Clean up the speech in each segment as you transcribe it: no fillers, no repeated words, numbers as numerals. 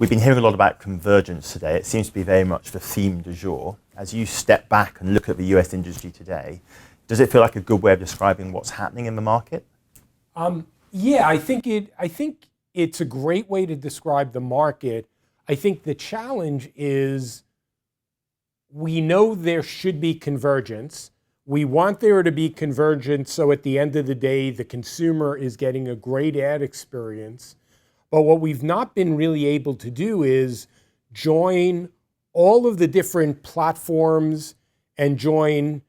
We've been hearing a lot about convergence today. It seems to be very much the theme du jour. As you step back and look at the US industry today, does it feel like a good way of describing what's happening in the market? Yeah, I think it's a great way to describe the market. I think the challenge is we know there should be convergence. We want there to be convergence so at the end of the day, the consumer is getting a great ad experience. But what we've not been really able to do is join all of the different platforms and join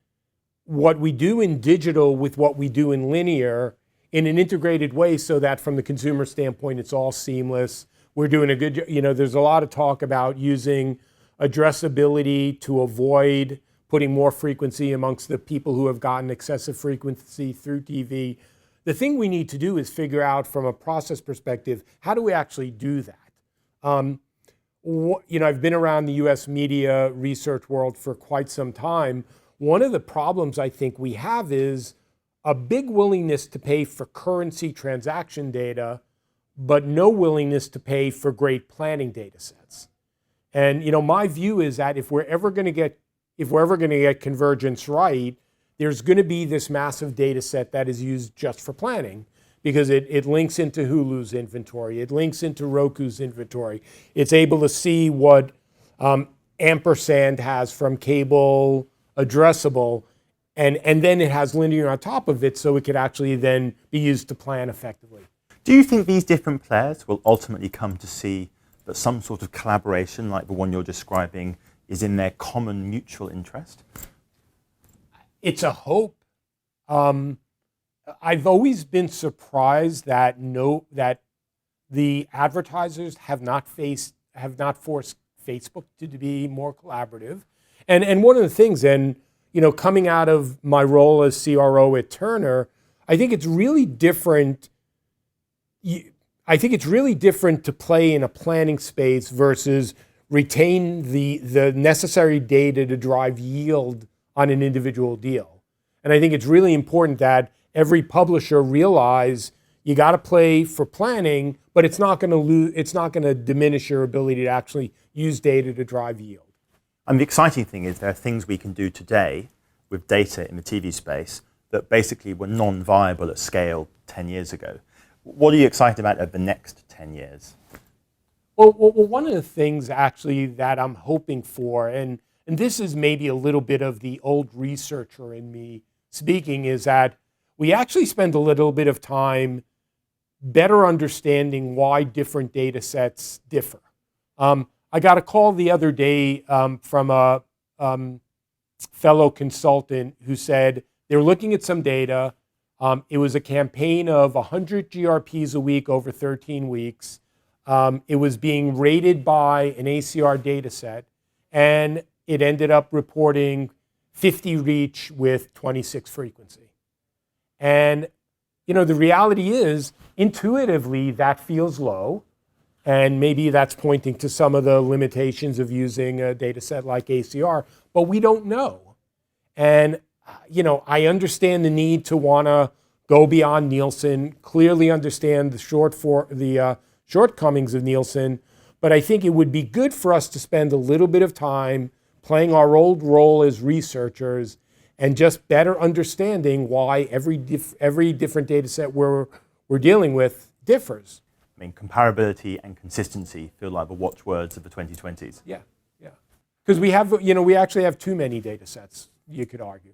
what we do in digital with what we do in linear in an integrated way so that from the consumer standpoint, it's all seamless. We're doing a good job. There's a lot of talk about using addressability to avoid putting more frequency amongst the people who have gotten excessive frequency through TV. The thing we need to do is figure out from a process perspective, how do we actually do that? I've been around the US media research world for quite some time. One of the problems I think we have is a big willingness to pay for currency transaction data, but no willingness to pay for great planning data sets. And my view is that if we're ever going to get convergence right, there's going to be this massive data set that is used just for planning because it links into Hulu's inventory. It links into Roku's inventory. It's able to see what Ampersand has from cable addressable, and then it has linear on top of it so it could actually then be used to plan effectively. Do you think these different players will ultimately come to see that some sort of collaboration like the one you're describing is in their common mutual interest? It's a hope. I've always been surprised that the advertisers have not forced Facebook to be more collaborative. And one of the things, coming out of my role as CRO at Turner, I think it's really different. I think it's really different to play in a planning space versus retain the necessary data to drive yield on an individual deal. And I think it's really important that every publisher realize you got to play for planning, but it's not going to diminish your ability to actually use data to drive yield. And the exciting thing is there are things we can do today with data in the TV space that basically were non-viable at scale 10 years ago. What are you excited about over the next 10 years? Well, one of the things actually that I'm hoping for, and this is maybe a little bit of the old researcher in me speaking, is that we actually spend a little bit of time better understanding why different data sets differ. I got a call the other day from a fellow consultant who said they were looking at some data. It was a campaign of 100 GRPs a week over 13 weeks. It was being rated by an ACR data set, and it ended up reporting 50 reach with 26 frequency. And the reality is, intuitively, that feels low. And maybe that's pointing to some of the limitations of using a data set like ACR, but we don't know. And, I understand the need to want to go beyond Nielsen, clearly understand the shortcomings of Nielsen, but I think it would be good for us to spend a little bit of time playing our old role as researchers and just better understanding why every different data set we're dealing with differs. I mean, comparability and consistency feel like the watchwords of the 2020s. Yeah. Because we actually have too many data sets, you could argue.